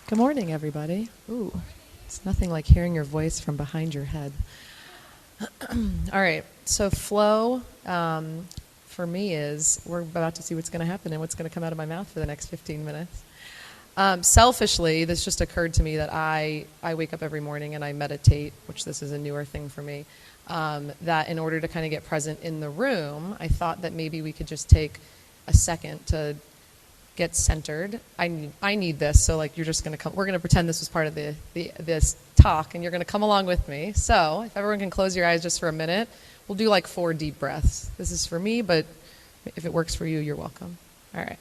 Good morning, everybody. Ooh, it's nothing like hearing your voice from behind your head. All right, so flow for me is we're about to see what's going to happen and what's going to come out of my mouth for the next 15 minutes. Selfishly, this just occurred to me that I wake up every morning and I meditate, which this is a newer thing for me, that in order to kind of get present in the room, I thought that maybe we could just take a second to get centered. I need this, so like you're just going to come. We're going to pretend this was part of this talk, and you're going to come along with me. So if everyone can close your eyes just for a minute, we'll do like 4 deep breaths. This is for me, but if it works for you, you're welcome. All right.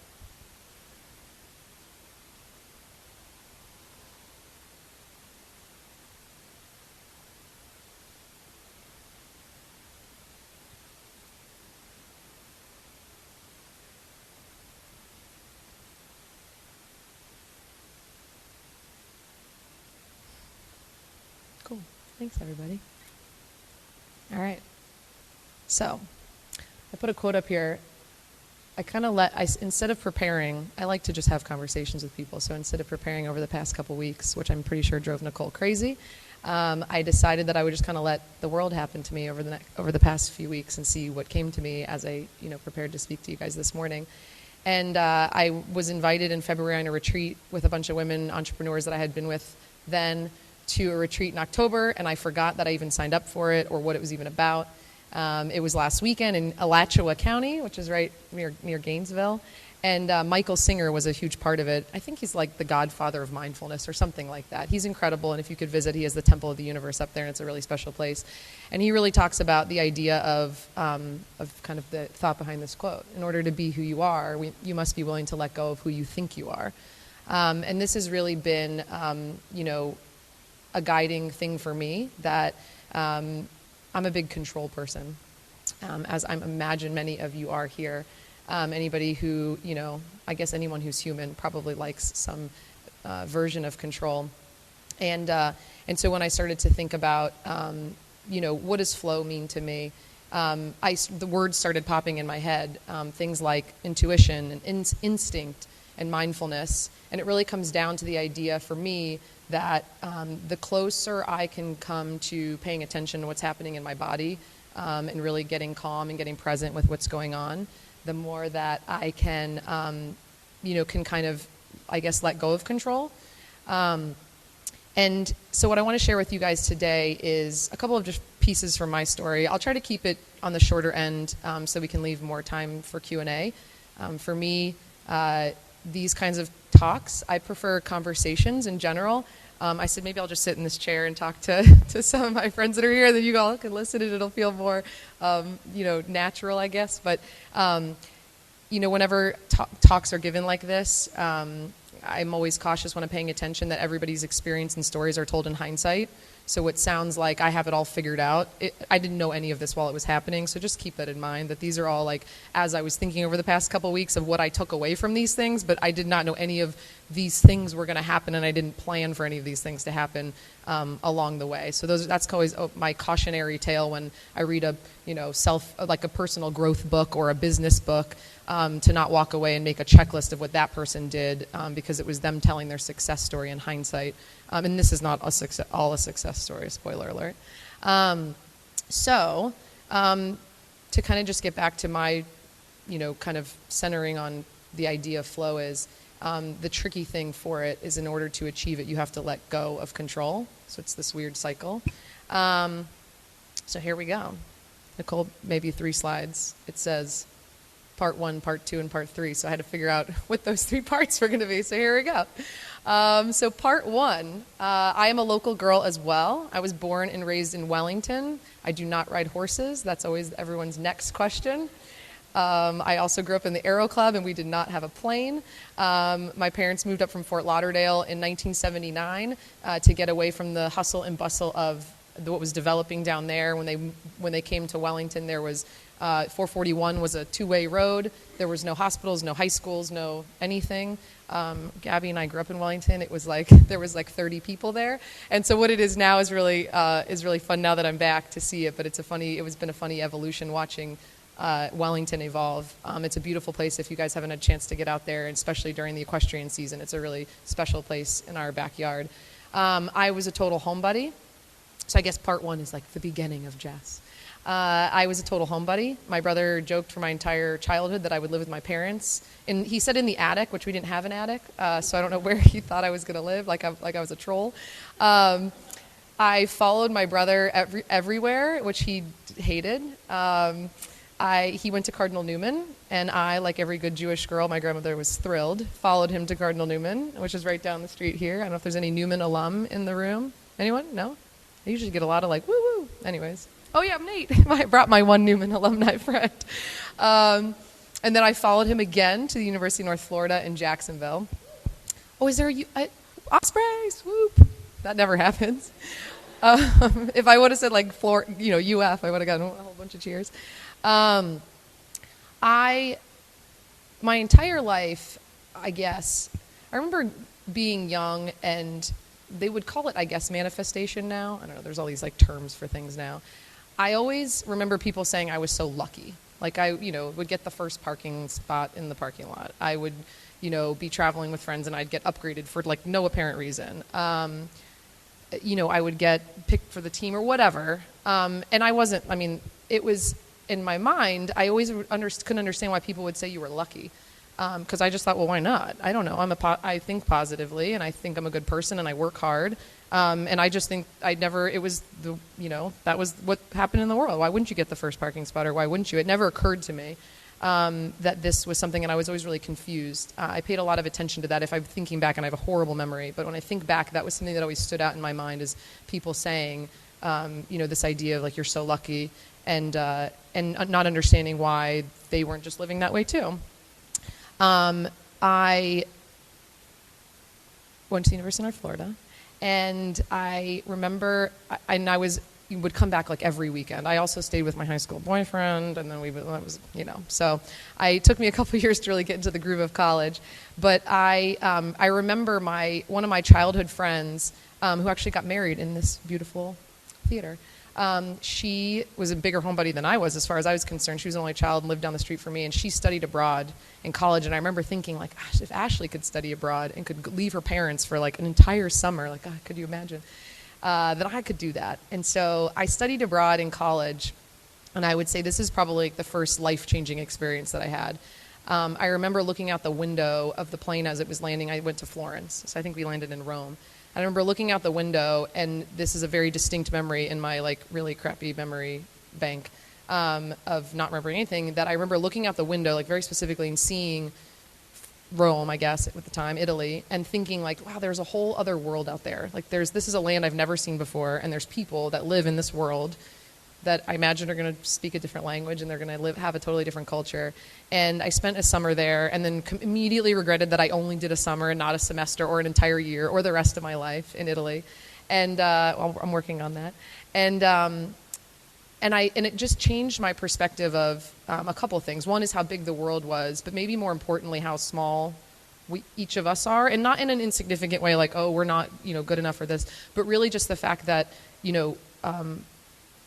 Cool. Thanks, everybody. All right. So I put a quote up here. Instead of preparing, I like to just have conversations with people. So instead of preparing over the past couple weeks, which I'm pretty sure drove Nicole crazy, I decided that I would just kind of let the world happen to me over the past few weeks and see what came to me as I prepared to speak to you guys this morning. And I was invited in February on a retreat with a bunch of women entrepreneurs that I had been with then to a retreat in October, and I forgot that I even signed up for it or what it was even about. It was last weekend in Alachua County, which is right near Gainesville, and Michael Singer was a huge part of it. I think he's like the godfather of mindfulness or something like that. He's incredible, and if you could visit, he has the Temple of the Universe up there, and it's a really special place. And he really talks about the idea of kind of the thought behind this quote. In order to be who you are, you must be willing to let go of who you think you are. And this has really been, a guiding thing for me that I'm a big control person, as I imagine many of you are here. Anybody who, I guess anyone who's human probably likes some version of control. And so when I started to think about, what does flow mean to me, the words started popping in my head, things like intuition and instinct and mindfulness. And it really comes down to the idea for me that the closer I can come to paying attention to what's happening in my body and really getting calm and getting present with what's going on, the more that I can, can kind of, I guess, let go of control. And so what I want to share with you guys today is a couple of just pieces from my story. I'll try to keep it on the shorter end so we can leave more time for Q&A. For me, these kinds of talks, I prefer conversations in general. I said maybe I'll just sit in this chair and talk to some of my friends that are here, that you all can listen and it'll feel more, natural, I guess. But, whenever talks are given like this, I'm always cautious when I'm paying attention that everybody's experience and stories are told in hindsight. So what sounds like I have it all figured out, I didn't know any of this while it was happening, so just keep that in mind, that these are all like, as I was thinking over the past couple weeks of what I took away from these things, but I did not know any of these things were going to happen, and I didn't plan for any of these things to happen along the way. So that's always my cautionary tale when I read a personal growth book or a business book, to not walk away and make a checklist of what that person did because it was them telling their success story in hindsight. And this is not all a success story, spoiler alert. So to kind of just get back to my, kind of centering on the idea of flow is the tricky thing for it is in order to achieve it, you have to let go of control. So it's this weird cycle. So here we go. Nicole, maybe 3 slides. It says part 1, part 2, and part 3. So I had to figure out what those 3 parts were going to be. So here we go. So part 1, I am a local girl as well. I was born and raised in Wellington. I do not ride horses. That's always everyone's next question. I also grew up in the Aero Club, and we did not have a plane. My parents moved up from Fort Lauderdale in 1979 to get away from the hustle and bustle of what was developing down there. When they came to Wellington, there was 441 was a 2-way road. There was no hospitals, no high schools, no anything. Gabby and I grew up in Wellington. It was like there was like 30 people there, and so what it is now is really fun now that I'm back to see it. But it has been a funny evolution watching Wellington Evolve. It's a beautiful place if you guys haven't had a chance to get out there, and especially during the equestrian season. It's a really special place in our backyard. I was a total homebody. So I guess part one is like the beginning of Jess. I was a total homebody. My brother joked for my entire childhood that I would live with my parents. And he said in the attic, which we didn't have an attic, so I don't know where he thought I was going to live, like I was a troll. I followed my brother everywhere, which he hated. He went to Cardinal Newman, and I, like every good Jewish girl, my grandmother was thrilled, followed him to Cardinal Newman, which is right down the street here. I don't know if there's any Newman alum in the room. Anyone? No? I usually get a lot of like, woo-woo. Anyways. Oh, yeah, I'm Nate. I brought my one Newman alumni friend. And then I followed him again to the University of North Florida in Jacksonville. Oh, is there Osprey? Swoop. That never happens. If I would have said like UF, I would have gotten a whole bunch of cheers. My entire life, I guess, I remember being young, and they would call it, I guess, manifestation now. I don't know, there's all these like terms for things now. I always remember people saying I was so lucky. Like I, would get the first parking spot in the parking lot. I would, be traveling with friends and I'd get upgraded for like no apparent reason. I would get picked for the team or whatever. And I wasn't, it was in my mind, I always couldn't understand why people would say you were lucky. Because I just thought, well, why not? I don't know. I think positively, and I think I'm a good person, and I work hard. And I just think it was that was what happened in the world. Why wouldn't you get the first parking spot, or why wouldn't you? It never occurred to me that this was something, and I was always really confused. I paid a lot of attention to that. If I'm thinking back, and I have a horrible memory, but when I think back, that was something that always stood out in my mind, is people saying, this idea of like, you're so lucky, and not understanding why they weren't just living that way too. I went to the University of North Florida, and I remember, you would come back like every weekend. I also stayed with my high school boyfriend, and then so it took me a couple years to really get into the groove of college. But I remember one of my childhood friends, who actually got married in this beautiful theater. She was a bigger homebody than I was, as far as I was concerned. She was the only child and lived down the street from me, and she studied abroad in college. And I remember thinking, like, gosh, if Ashley could study abroad and could leave her parents for like an entire summer, like, God, could you imagine? That I could do that. And so I studied abroad in college, and I would say this is probably like the first life-changing experience that I had. I remember looking out the window of the plane as it was landing. I went to Florence, so I think we landed in Rome. I remember looking out the window, and this is a very distinct memory in my like really crappy memory bank of not remembering anything, that I remember looking out the window like very specifically and seeing Rome, I guess, at the time, Italy, and thinking like, wow, there's a whole other world out there. Like this is a land I've never seen before, and there's people that live in this world that I imagine are going to speak a different language, and they're going to have a totally different culture. And I spent a summer there, and then immediately regretted that I only did a summer and not a semester or an entire year or the rest of my life in Italy. And I'm working on that. And it just changed my perspective of a couple of things. One is how big the world was, but maybe more importantly, how small each of us are, and not in an insignificant way, like, oh, we're not, good enough for this, but really just the fact that,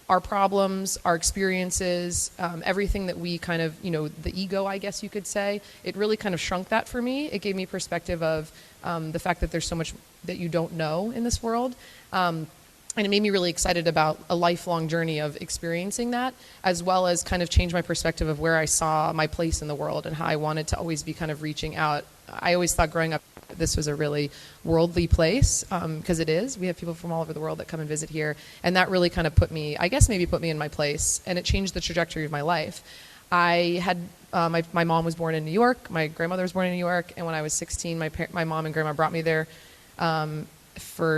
our problems, our experiences, everything that we kind of, the ego, I guess you could say, it really kind of shrunk that for me. It gave me perspective of the fact that there's so much that you don't know in this world. And it made me really excited about a lifelong journey of experiencing that, as well as kind of change my perspective of where I saw my place in the world and how I wanted to always be kind of reaching out. I always thought growing up this was a really worldly place, because it is. We have people from all over the world that come and visit here, and that really kind of put me in my place, and it changed the trajectory of my life. I had my mom was born in New York, my grandmother was born in New York, and when I was 16, my mom and grandma brought me there to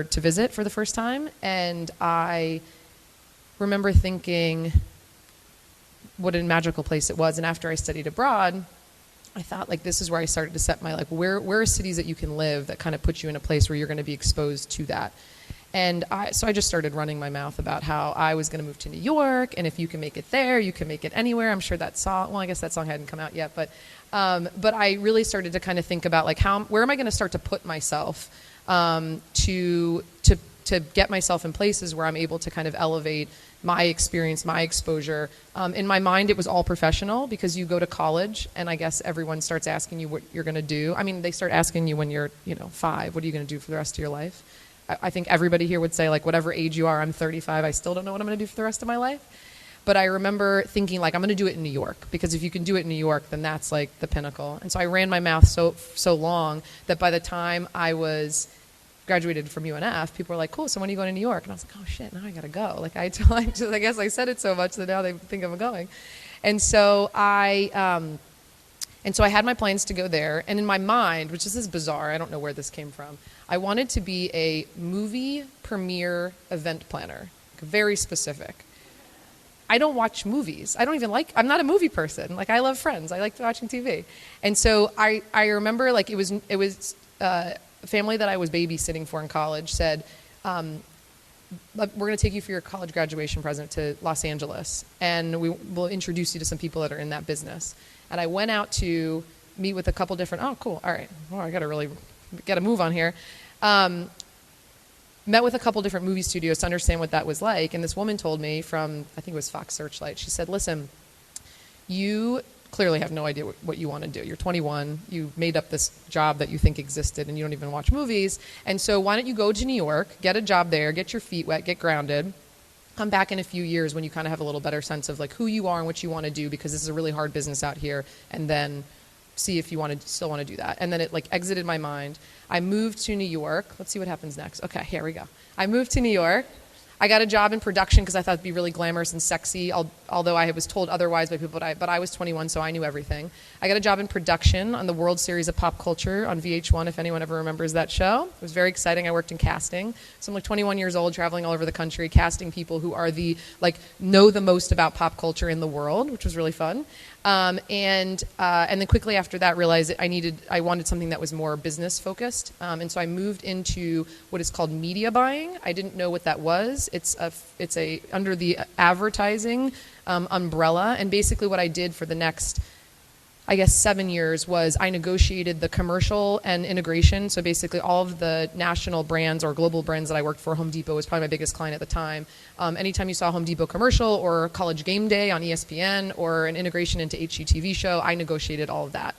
visit for the first time, and I remember thinking what a magical place it was. And after I studied abroad, I thought, like, this is where I started to set my, like, where are cities that you can live that kind of put you in a place where you're going to be exposed to that. And so I just started running my mouth about how I was going to move to New York, and if you can make it there, you can make it anywhere. I'm sure that song, well, I guess that song hadn't come out yet, but I really started to kind of think about, like, where am I going to start to put myself to to get myself in places where I'm able to kind of elevate my experience, my exposure. In my mind, it was all professional because you go to college and I guess everyone starts asking you what you're going to do. I mean, they start asking you when you're, 5, what are you going to do for the rest of your life? I think everybody here would say, like, whatever age you are, I'm 35, I still don't know what I'm going to do for the rest of my life. But I remember thinking, like, I'm going to do it in New York, because if you can do it in New York, then that's like the pinnacle. And so I ran my mouth so long that by the time I was graduated from UNF, people were like, cool, so when are you going to New York? And I was like, oh shit, now I gotta go. Like, I guess I said it so much that now they think I'm going. And so I had my plans to go there, and in my mind, which is bizarre, I don't know where this came from, I wanted to be a movie premiere event planner, very specific. I don't watch movies. I'm not a movie person. Like, I love Friends. I like watching TV. And so I remember, like, it was a family that I was babysitting for in college said, we're going to take you for your college graduation present to Los Angeles, and we will introduce you to some people that are in that business. And I went out to meet with a couple different, oh, cool, all right, well, I got to really get a move on here. Met with a couple different movie studios to understand what that was like, and this woman told me from, I think it was Fox Searchlight, she said, listen, you clearly have no idea what you want to do. You're 21, you made up this job that you think existed, and you don't even watch movies, and so why don't you go to New York, get a job there, get your feet wet, get grounded, come back in a few years when you kind of have a little better sense of like who you are and what you want to do, because this is a really hard business out here, and then see if you still want to do that. And then it like exited my mind. I moved to New York. Let's see what happens next. Okay, here we go. I moved to New York. I got a job in production because I thought it'd be really glamorous and sexy, although I was told otherwise by people, but I was 21, so I knew everything. I got a job in production on the World Series of Pop Culture on VH1, if anyone ever remembers that show. It was very exciting. I worked in casting. So I'm like 21 years old, traveling all over the country, casting people who are know the most about pop culture in the world, which was really fun. And then quickly after that realized that I wanted something that was more business focused. And so I moved into what is called media buying. I didn't know what that was. It's under the advertising umbrella. And basically what I did for the next, I guess, 7 years was I negotiated the commercial and integration. So basically all of the national brands or global brands that I worked for, Home Depot was probably my biggest client at the time. Anytime you saw a Home Depot commercial or College Game Day on ESPN or an integration into HGTV show, I negotiated all of that.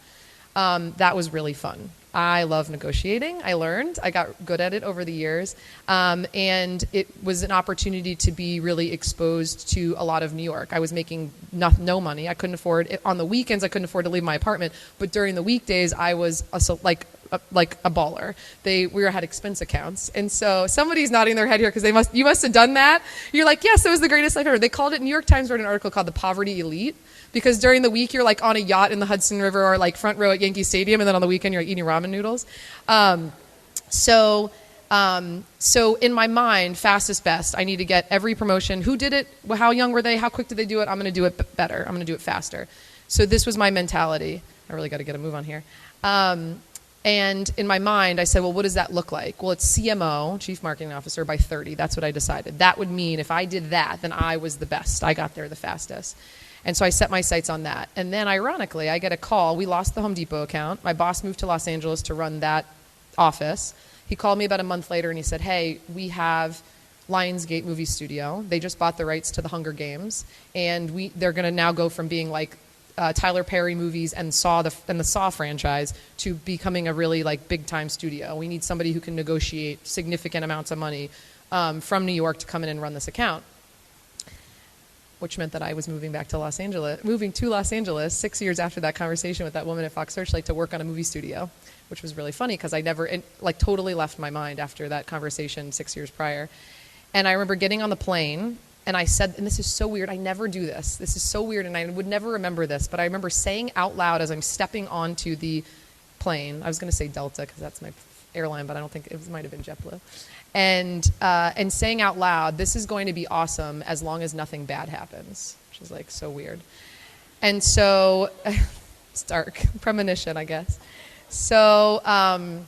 That was really fun. I love negotiating. I learned. I got good at it over the years. And it was an opportunity to be really exposed to a lot of New York. I was making no money. I couldn't afford it. On the weekends, I couldn't afford to leave my apartment. But during the weekdays, I was like a baller. We had expense accounts. And so somebody's nodding their head here because you must have done that. You're like, yes, it was the greatest life ever. They called it, New York Times wrote an article called The Poverty Elite. Because during the week, you're like on a yacht in the Hudson River or like front row at Yankee Stadium, and then on the weekend, you're eating ramen noodles. So in my mind, fastest best, I need to get every promotion. Who did it? How young were they? How quick did they do it? I'm going to do it better. I'm going to do it faster. So this was my mentality. I really got to get a move on here. And in my mind, I said, well, what does that look like? Well, it's CMO, Chief Marketing Officer, by 30. That's what I decided. That would mean if I did that, then I was the best. I got there the fastest. And so I set my sights on that. And then, ironically, I get a call. We lost the Home Depot account. My boss moved to Los Angeles to run that office. He called me about a month later, and he said, hey, we have Lionsgate Movie Studio. They just bought the rights to the Hunger Games. And they're going to now go from being like Tyler Perry movies and the Saw franchise to becoming a really like big-time studio. We need somebody who can negotiate significant amounts of money from New York to come in and run this account. Which meant that I was moving to Los Angeles 6 years after that conversation with that woman at Fox Searchlight to work on a movie studio, which was really funny because I never, totally left my mind after that conversation 6 years prior. And I remember getting on the plane, and I said, and this is so weird, I never do this. This is so weird, and I would never remember this, but I remember saying out loud as I'm stepping onto the plane, I was going to say Delta because that's my airline, but I don't think it might have been JetBlue. And saying out loud, this is going to be awesome as long as nothing bad happens, which is like so weird. And so, it's dark, premonition, I guess. So, I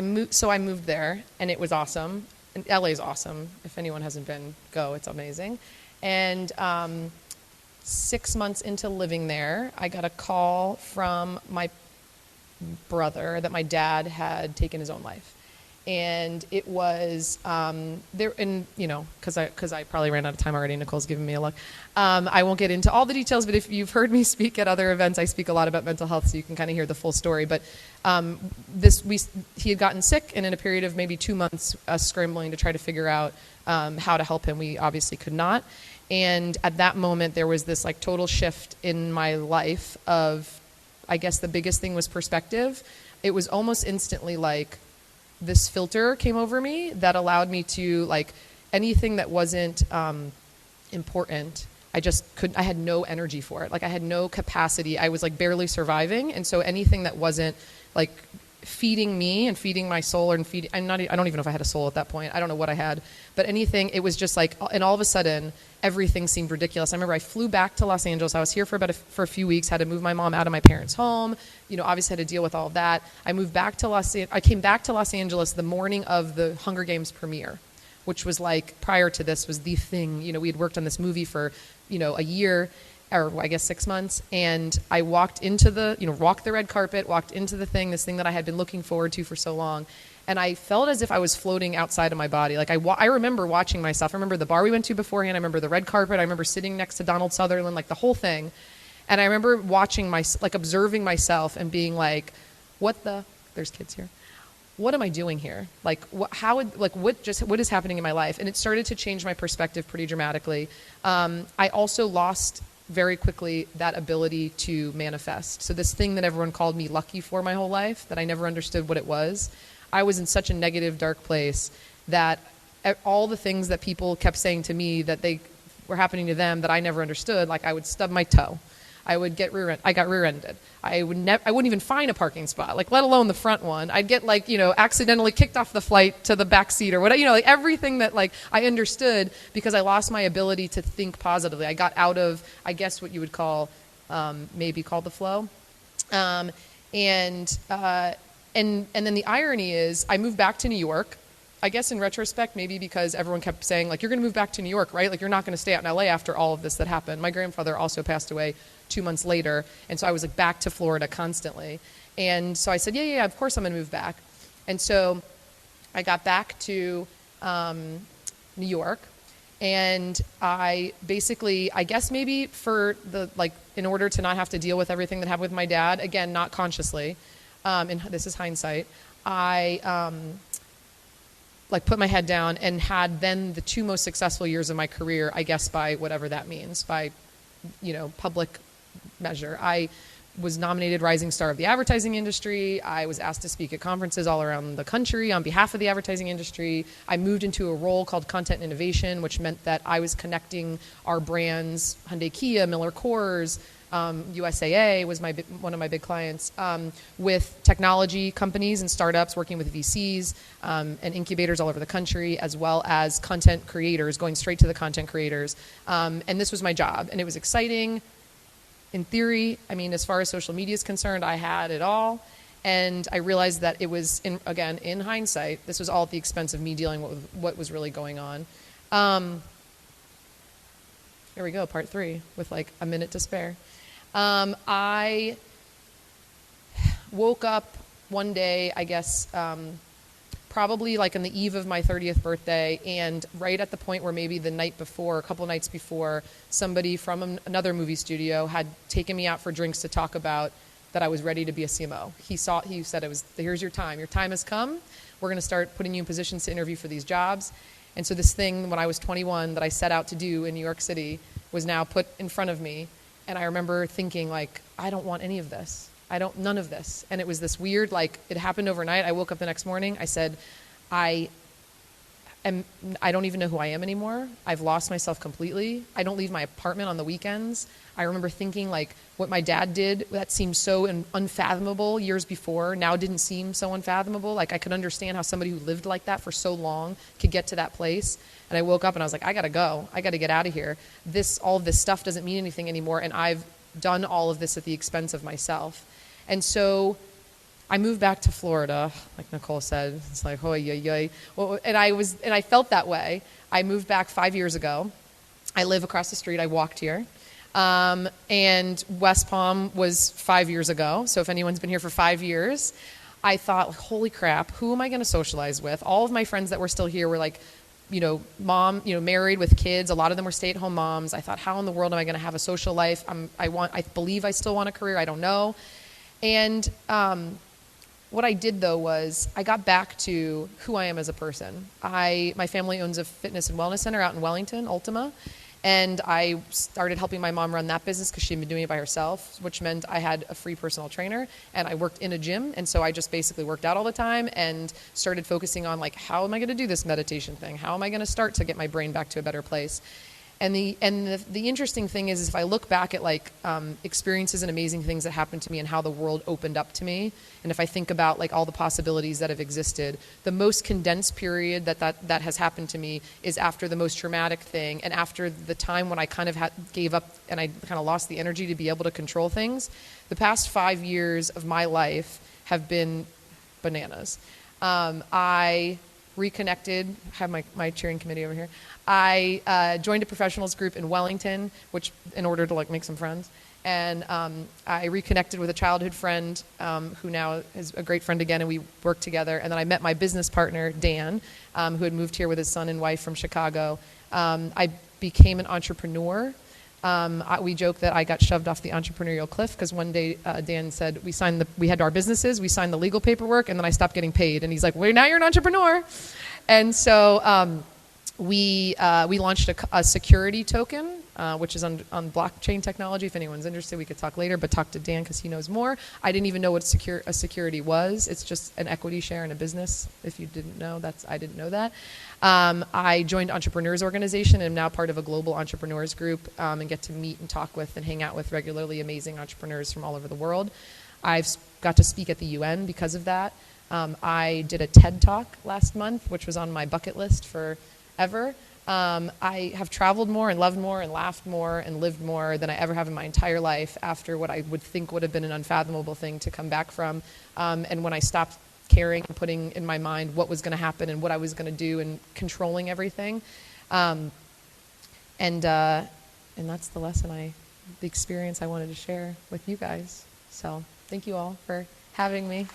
moved there, and it was awesome. And LA's awesome. If anyone hasn't been, go. It's amazing. And 6 months into living there, I got a call from my brother that my dad had taken his own life. And it was there, and because I probably ran out of time already. Nicole's giving me a look. I won't get into all the details, but if you've heard me speak at other events, I speak a lot about mental health, so you can kind of hear the full story. But he had gotten sick, and in a period of maybe 2 months, us scrambling to try to figure out how to help him, we obviously could not. And at that moment, there was this like total shift in my life of, I guess the biggest thing was perspective. It was almost instantly like this filter came over me that allowed me to, like, anything that wasn't important, I had no energy for it. Like, I had no capacity. I was like barely surviving. And so anything that wasn't like feeding me and feeding my soul, and I don't even know if I had a soul at that point. I don't know what I had, but anything, it was just like, and all of a sudden everything seemed ridiculous. I remember I flew back to Los Angeles. I was here for a few weeks, had to move my mom out of my parents' home, obviously had to deal with all of that. I came back to Los Angeles the morning of the Hunger Games premiere, which was like, prior to this was the thing. We had worked on this movie for, a year, or I guess 6 months, and I walked into walked the red carpet, walked into this thing that I had been looking forward to for so long, and I felt as if I was floating outside of my body. Like, I remember watching myself. I remember the bar we went to beforehand. I remember the red carpet. I remember sitting next to Donald Sutherland, like the whole thing, and I remember observing myself and being like, there's kids here. What am I doing here? Like, what is happening in my life? And it started to change my perspective pretty dramatically. I also lost very quickly that ability to manifest. So this thing that everyone called me lucky for my whole life, that I never understood what it was, I was in such a negative, dark place that all the things that people kept saying to me that they were happening to them that I never understood, like I would stub my toe. I got rear-ended. I wouldn't even find a parking spot, like let alone the front one. I'd get accidentally kicked off the flight to the back seat or whatever, like everything that like I understood, because I lost my ability to think positively. I got out of, I guess what you would call, maybe call the flow. And then the irony is I moved back to New York. I guess in retrospect, maybe because everyone kept saying, like, you're going to move back to New York, right? Like, you're not going to stay out in LA after all of this that happened. My grandfather also passed away 2 months later, and so I was like back to Florida constantly. And so I said, yeah, of course I'm going to move back. And so I got back to New York, and I basically, I guess maybe in order to not have to deal with everything that happened with my dad, again, not consciously, and this is hindsight, I put my head down and had then the 2 most successful years of my career, I guess by whatever that means, by, public measure. I was nominated Rising Star of the Advertising Industry. I was asked to speak at conferences all around the country on behalf of the advertising industry. I moved into a role called Content Innovation, which meant that I was connecting our brands, Hyundai Kia, Miller Coors, USAA was one of my big clients, with technology companies and startups, working with VCs and incubators all over the country, as well as content creators, going straight to the content creators. And this was my job, and it was exciting. In theory, I mean, as far as social media is concerned, I had it all. And I realized that it was, in hindsight, this was all at the expense of me dealing with what was really going on. Here we go, part 3, with like a minute to spare. I woke up one day, I guess, probably like on the eve of my 30th birthday, and right at the point where maybe the night before, a couple nights before, somebody from another movie studio had taken me out for drinks to talk about that I was ready to be a CMO. He said, here's your time. Your time has come. We're going to start putting you in positions to interview for these jobs. And so this thing, when I was 21, that I set out to do in New York City was now put in front of me. And I remember thinking, like, I don't want any of this. None of this. And it was this weird, like, it happened overnight. I woke up the next morning. I said, I don't even know who I am anymore. I've lost myself completely. I don't leave my apartment on the weekends. I remember thinking, like, what my dad did, that seemed so unfathomable years before, now didn't seem so unfathomable. Like, I could understand how somebody who lived like that for so long could get to that place. And I woke up and I was like, I got to go. I got to get out of here. All of this stuff doesn't mean anything anymore. And I've done all of this at the expense of myself. And so I moved back to Florida, like Nicole said. It's like, oh, yeah. Well, and I felt that way. I moved back 5 years ago. I live across the street. I walked here. And West Palm was 5 years ago. So if anyone's been here for 5 years, I thought, like, holy crap, who am I going to socialize with? All of my friends that were still here were like, married with kids. A lot of them were stay-at-home moms. I thought, how in the world am I going to have a social life? I believe I still want a career. I don't know. And what I did, though, was I got back to who I am as a person. My family owns a fitness and wellness center out in Wellington, Ultima. And I started helping my mom run that business because she'd been doing it by herself, which meant I had a free personal trainer, and I worked in a gym. And so I just basically worked out all the time and started focusing on, like, how am I going to do this meditation thing? How am I going to start to get my brain back to a better place? And the interesting thing is if I look back at, like, experiences and amazing things that happened to me and how the world opened up to me, and if I think about, like, all the possibilities that have existed, the most condensed period that has happened to me is after the most traumatic thing and after the time when I kind of gave up and I kind of lost the energy to be able to control things. The past 5 years of my life have been bananas. I reconnected, have my cheering committee over here. I joined a professionals group in Wellington, which in order to, like, make some friends. And I reconnected with a childhood friend who now is a great friend again, and we worked together. And then I met my business partner, Dan, who had moved here with his son and wife from Chicago. I became an entrepreneur. We joke that I got shoved off the entrepreneurial cliff because one day Dan said we had our businesses, we signed the legal paperwork, and then I stopped getting paid. And he's like, well, now you're an entrepreneur. And so we launched a security token, which is on blockchain technology. If anyone's interested, we could talk later, but talk to Dan because he knows more. I didn't even know what a security was. It's just an equity share in a business. If you didn't know, I didn't know that. I joined Entrepreneurs Organization and am now part of a global entrepreneurs group and get to meet and talk with and hang out with regularly amazing entrepreneurs from all over the world. I've got to speak at the UN because of that. I did a TED Talk last month, which was on my bucket list forever. I have traveled more and loved more and laughed more and lived more than I ever have in my entire life after what I would think would have been an unfathomable thing to come back from. And when I stopped caring and putting in my mind what was going to happen and what I was going to do and controlling everything. And that's the experience I wanted to share with you guys. So thank you all for having me.